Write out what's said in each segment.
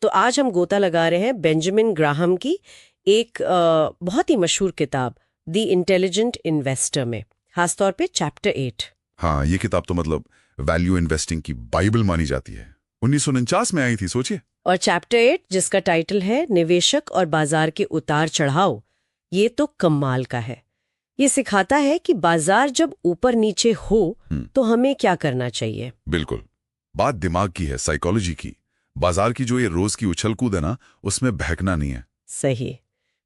तो आज हम गोता लगा रहे हैं बेंजामिन ग्राहम की एक बहुत ही मशहूर किताब द इंटेलिजेंट इन्वेस्टर में, खासतौर पे चैप्टर 8। हाँ, ये किताब तो मतलब वैल्यू इन्वेस्टिंग की बाइबल मानी जाती है। 1949 में आई थी, सोचिए। और चैप्टर 8 जिसका टाइटल है निवेशक और बाजार के उतार चढ़ाव, ये तो कमाल का है। ये सिखाता है कि बाजार जब ऊपर नीचे हो तो हमें क्या करना चाहिए। बिल्कुल, बात दिमाग की है, साइकोलॉजी की। बाजार की जो ये रोज की उछल कूद है ना, उसमें बहकना नहीं है। सही।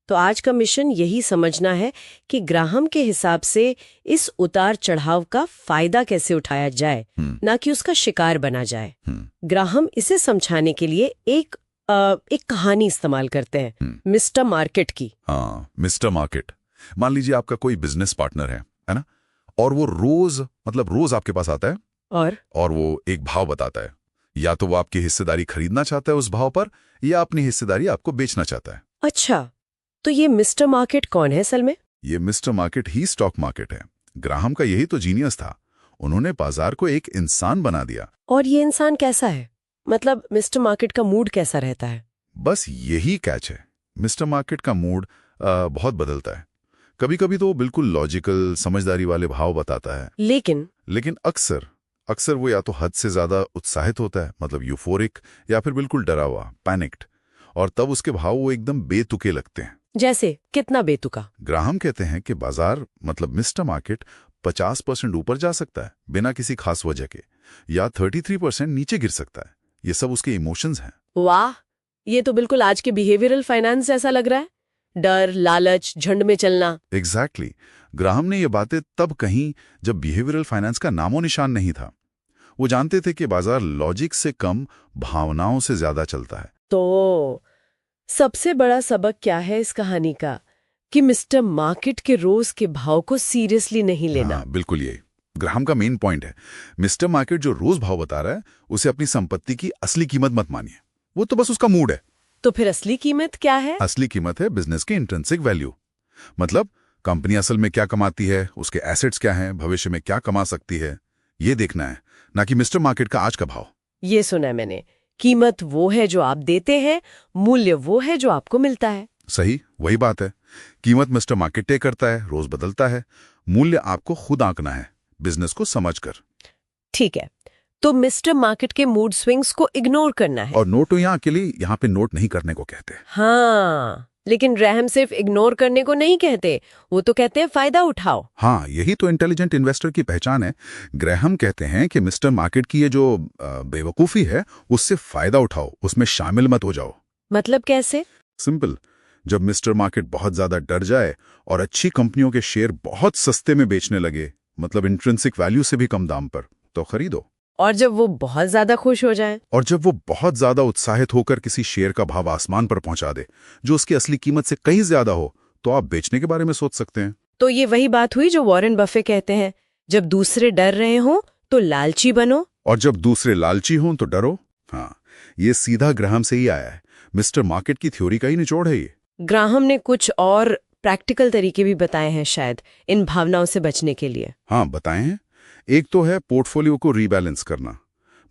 तो आज का मिशन यही समझना है कि ग्राहम के हिसाब से इस उतार चढ़ाव का फायदा कैसे उठाया जाए, ना कि उसका शिकार बना जाए। ग्राहम इसे समझाने के लिए एक कहानी इस्तेमाल करते हैं, मिस्टर मार्केट की। हाँ, मिस्टर मार्केट। मान लीजिए आपका कोई बिजनेस पार्टनर है ना, और वो रोज आपके पास आता है और वो एक भाव बताता है। या तो वो आपकी हिस्सेदारी खरीदना चाहता है उस भाव पर, या अपनी हिस्सेदारी आपको बेचना चाहता है। अच्छा, तो ये मिस्टर मार्केट कौन है असल में? ये मिस्टर मार्केट ही स्टॉक मार्केट है। ग्राहम का यही तो जीनियस था। उन्होंने बाजार को एक इंसान बना दिया। और ये इंसान कैसा है? मतलब मिस्टर मार्केट का मूड कैसा रहता है? बस यही कैच है। मिस्टर मार्केट का मूड बहुत बदलता है। कभी कभी तो वो बिल्कुल लॉजिकल, समझदारी वाले भाव बताता है, लेकिन अक्सर वो या तो हद से ज्यादा उत्साहित होता है, मतलब यूफोरिक, या फिर बिल्कुल डरा हुआ, पैनिक्ड। और तब उसके भाव वो एकदम बेतुके लगते हैं। जैसे कितना बेतुका? ग्राहम कहते हैं कि बाजार मतलब मिस्टर मार्केट 50% ऊपर जा सकता है बिना किसी खास वजह के, या 33% नीचे गिर सकता है। ये सब उसके इमोशंस हैं। वाह, ये तो बिल्कुल आज के बिहेवियरल फाइनेंस जैसा लग रहा है। डर, लालच, झुंड में चलना। एग्जैक्टली। ग्राहम ने ये बातें तब कहीं जब बिहेवियरल फाइनेंस का नामो निशान नहीं था। वो जानते थे कि बाजार लॉजिक से कम भावनाओं से ज्यादा चलता है। तो सबसे बड़ा सबक क्या है इस कहानी का? कि मिस्टर मार्केट के रोज के भाव को सीरियसली नहीं लेना। हाँ, बिल्कुल ये ग्राहम का मेन पॉइंट है। मिस्टर मार्केट जो रोज भाव बता रहा है, उसे अपनी संपत्ति की असली कीमत मत मानिए। वो तो बस उसका मूड है। तो फिर असली कीमत क्या है? असली कीमत है बिजनेस की इंट्रिंसिक वैल्यू। मतलब कंपनी असल में क्या कमाती है, उसके एसेट्स क्या हैं, भविष्य में क्या कमा सकती है, ये देखना है, ना कि मिस्टर मार्केट का आज का भाव। ये सुना है मैंने। कीमत वो है जो आप देते हैं, मूल्य वो है जो आपको मिलता है। सही, वही बात है। कीमत मिस्टर मार्केट तय करता है, रोज बदलता है। मूल्य आपको खुद आंकना है, बिजनेस को समझकर। ठीक है, तो मिस्टर मार्केट के मूड स्विंग्स को इग्नोर करना है। और नोट तो यहाँ अकेले यहाँ पे नोट नहीं करने को कहते हैं। हाँ, लेकिन ग्राहम सिर्फ इग्नोर करने को नहीं कहते, वो तो कहते हैं फायदा उठाओ। हाँ, यही तो इंटेलिजेंट इन्वेस्टर की पहचान है। ग्राहम कहते हैं कि मिस्टर मार्केट की ये जो बेवकूफ़ी है, उससे फायदा उठाओ, उसमें शामिल मत हो जाओ। मतलब कैसे? सिंपल। जब मिस्टर मार्केट बहुत ज्यादा डर जाए और अच्छी कंपनियों के शेयर बहुत सस्ते में बेचने लगे, मतलब इंट्रिंसिक वैल्यू से भी कम दाम पर, तो खरीदो। और जब वो बहुत ज्यादा खुश हो जाए? और जब वो बहुत ज्यादा उत्साहित होकर किसी शेयर का भाव आसमान पर पहुंचा दे, जो उसकी असली कीमत से कहीं ज्यादा हो, तो आप बेचने के बारे में सोच सकते हैं। तो ये वही बात हुई जो वॉरेन बफे कहते हैं, जब दूसरे डर रहे हों तो लालची बनो, और जब दूसरे लालची हों तो डरो। हाँ, ये सीधा ग्राहम से ही आया है। मिस्टर मार्केट की थ्योरी का ही निचोड़ है ये। ग्राहम ने कुछ और प्रैक्टिकल तरीके भी बताए हैं शायद इन भावनाओं से बचने के लिए। हाँ, बताए हैं। एक तो है पोर्टफोलियो को रीबैलेंस करना।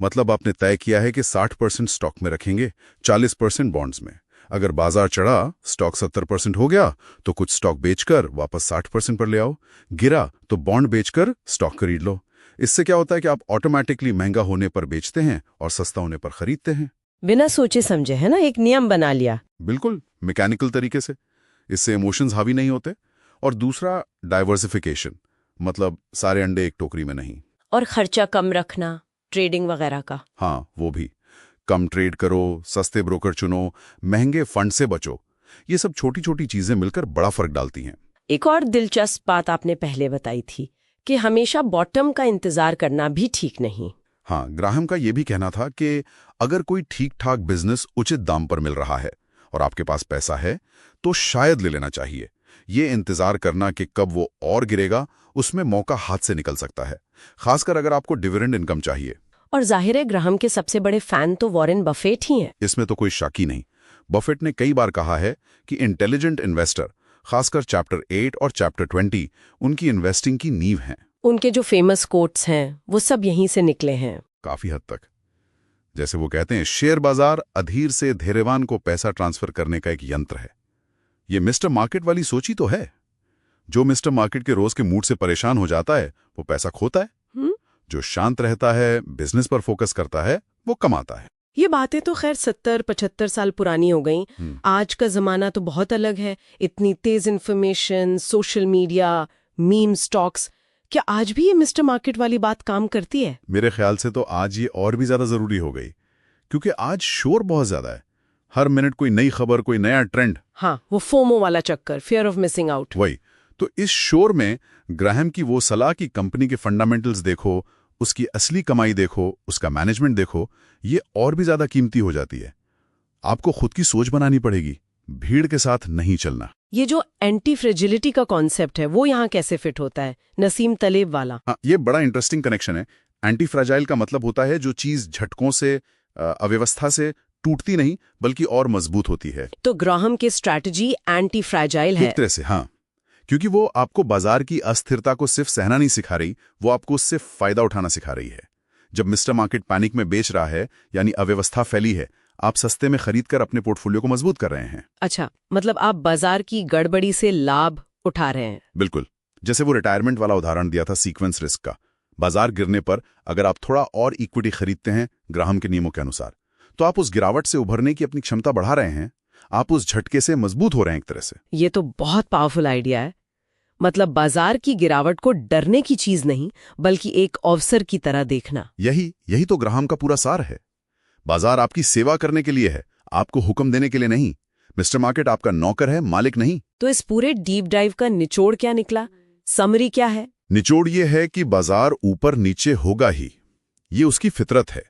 मतलब आपने तय किया है कि 60% स्टॉक में रखेंगे, 40% बॉन्ड्स में। अगर बाजार चढ़ा, स्टॉक 70% हो गया, तो कुछ स्टॉक बेचकर वापस 60% पर ले आओ। गिरा तो बॉन्ड बेचकर स्टॉक खरीद लो। इससे क्या होता है कि आप ऑटोमेटिकली महंगा होने पर बेचते हैं और सस्ता होने पर खरीदते हैं। बिना सोचे समझे, है ना, एक नियम बना लिया। बिल्कुल मैकेनिकल तरीके से। इससे इमोशंस हावी नहीं होते। और दूसरा, डाइवर्सिफिकेशन। मतलब सारे अंडे एक टोकरी में नहीं। और खर्चा कम रखना, ट्रेडिंग वगैरह का। हाँ, वो भी। कम ट्रेड करो, सस्ते ब्रोकर चुनो, महंगे फंड से बचो। ये सब छोटी छोटी चीजें मिलकर बड़ा फर्क डालती हैं। एक और दिलचस्प बात आपने पहले बताई थी कि हमेशा बॉटम का इंतजार करना भी ठीक नहीं। हाँ, ग्राहम का ये भी कहना था कि अगर कोई ठीक ठाक बिजनेस उचित दाम पर मिल रहा है और आपके पास पैसा है, तो शायद ले लेना चाहिए। ये इंतजार करना कि कब वो और गिरेगा, उसमें मौका हाथ से निकल सकता है, खासकर अगर आपको डिविडेंड इनकम चाहिए। और जाहिर है ग्राहम के सबसे बड़े फैन तो वॉरेन बफेट ही हैं। इसमें तो कोई शक ही नहीं। बफेट ने कई बार कहा है कि इंटेलिजेंट इन्वेस्टर, खासकर चैप्टर 8 और चैप्टर 20, उनकी इन्वेस्टिंग की नींव हैं। उनके जो फेमस कोट्स हैं वो सब यहीं से निकले हैं। काफी हद तक। जैसे वो कहते हैं, शेयर बाजार अधीर से धैर्यवान को पैसा ट्रांसफर करने का एक यंत्र है। ये मिस्टर मार्केट वाली सोची तो है। जो मिस्टर मार्केट के रोज के मूड से परेशान हो जाता है वो पैसा खोता है। जो शांत रहता है, बिजनेस पर फोकस करता है, वो कमाता है। ये बातें तो खैर 70-75 साल पुरानी हो गई। आज का जमाना तो बहुत अलग है। इतनी तेज information, social media, meme stocks, क्या आज भी ये मिस्टर मार्केट वाली बात काम करती है? मेरे ख्याल से तो आज ये और भी ज्यादा जरूरी हो गई, क्योंकि आज शोर बहुत ज्यादा है। हर मिनट कोई नई खबर, कोई नया ट्रेंड। हाँ, वो फोमो वाला चक्कर, फियर ऑफ मिसिंग आउट। वही तो, इस शोर में ग्राहम की वो सलाह कि कंपनी के फंडामेंटल्स देखो, उसकी असली कमाई देखो, उसका मैनेजमेंट देखो, ये और भी ज्यादा कीमती हो जाती है। आपको खुद की सोच बनानी पड़ेगी, भीड़ के साथ नहीं चलना। ये जो एंटी फ्रेजिलिटी का कॉन्सेप्ट है वो यहाँ कैसे फिट होता है? नसीम तलेब वाला। हाँ, ये बड़ा इंटरेस्टिंग कनेक्शन है। एंटी फ्रेजाइल का मतलब होता है जो चीज झटकों से, अव्यवस्था से टूटती नहीं बल्कि और मजबूत होती है। तो ग्राहम की स्ट्रैटेजी एंटी फ्रेजाइल है। एक तरह से हाँ, क्योंकि वो आपको बाजार की अस्थिरता को सिर्फ सहना नहीं सिखा रही, वो आपको उससे फायदा उठाना सिखा रही है। जब मिस्टर मार्केट पैनिक में बेच रहा है, यानी अव्यवस्था फैली है, आप सस्ते में खरीद कर अपने पोर्टफोलियो को मजबूत कर रहे हैं। अच्छा, मतलब आप बाजार की गड़बड़ी से लाभ उठा रहे हैं। बिल्कुल। जैसे वो रिटायरमेंट वाला उदाहरण दिया था सीक्वेंस रिस्क का। बाजार गिरने पर अगर आप थोड़ा और इक्विटी खरीदते हैं ग्राहम के नियमों के अनुसार, तो आप उस गिरावट से उभरने की अपनी क्षमता बढ़ा रहे हैं। आप उस झटके से मजबूत हो रहे हैं एक तरह से। ये तो बहुत पावरफुल आइडिया है। मतलब बाजार की गिरावट को डरने की चीज नहीं बल्कि एक अवसर की तरह देखना। यही तो ग्राहम का पूरा सार है। बाजार आपकी सेवा करने के लिए है, आपको हुक्म देने के लिए नहीं। मिस्टर मार्केट आपका नौकर है, मालिक नहीं। तो इस पूरे डीप डाइव का निचोड़ क्या निकला? समरी क्या है? निचोड़ ये है कि बाजार ऊपर नीचे होगा ही, ये उसकी फितरत है।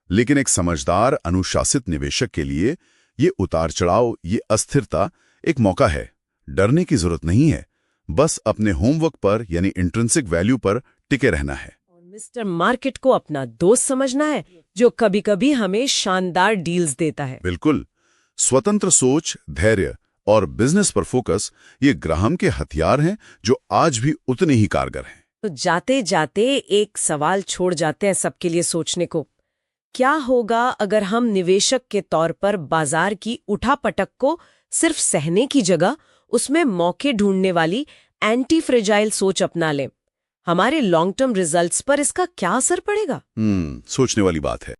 लेकिन एक समझदार अनुशासित निवेशक के लिए ये उतार चढ़ाव, ये अस्थिरता एक मौका है। डरने की जरूरत नहीं है, बस अपने होमवर्क पर यानी इंट्रिंसिक वैल्यू पर टिके रहना है। और मिस्टर मार्केट को अपना दोस्त समझना है जो कभी कभी हमें शानदार डील्स देता है। बिल्कुल। स्वतंत्र सोच, धैर्य और बिजनेस पर फोकस, ये ग्राहम के हथियार हैं जो आज भी उतने ही कारगर हैं। तो जाते जाते एक सवाल छोड़ जाते हैं सबके लिए सोचने को। क्या होगा अगर हम निवेशक के तौर पर बाजार की उठापटक को सिर्फ सहने की जगह उसमें मौके ढूंढने वाली एंटी फ्रेजाइल सोच अपना लें? हमारे लॉन्ग टर्म रिजल्ट्स पर इसका क्या असर पड़ेगा? सोचने वाली बात है।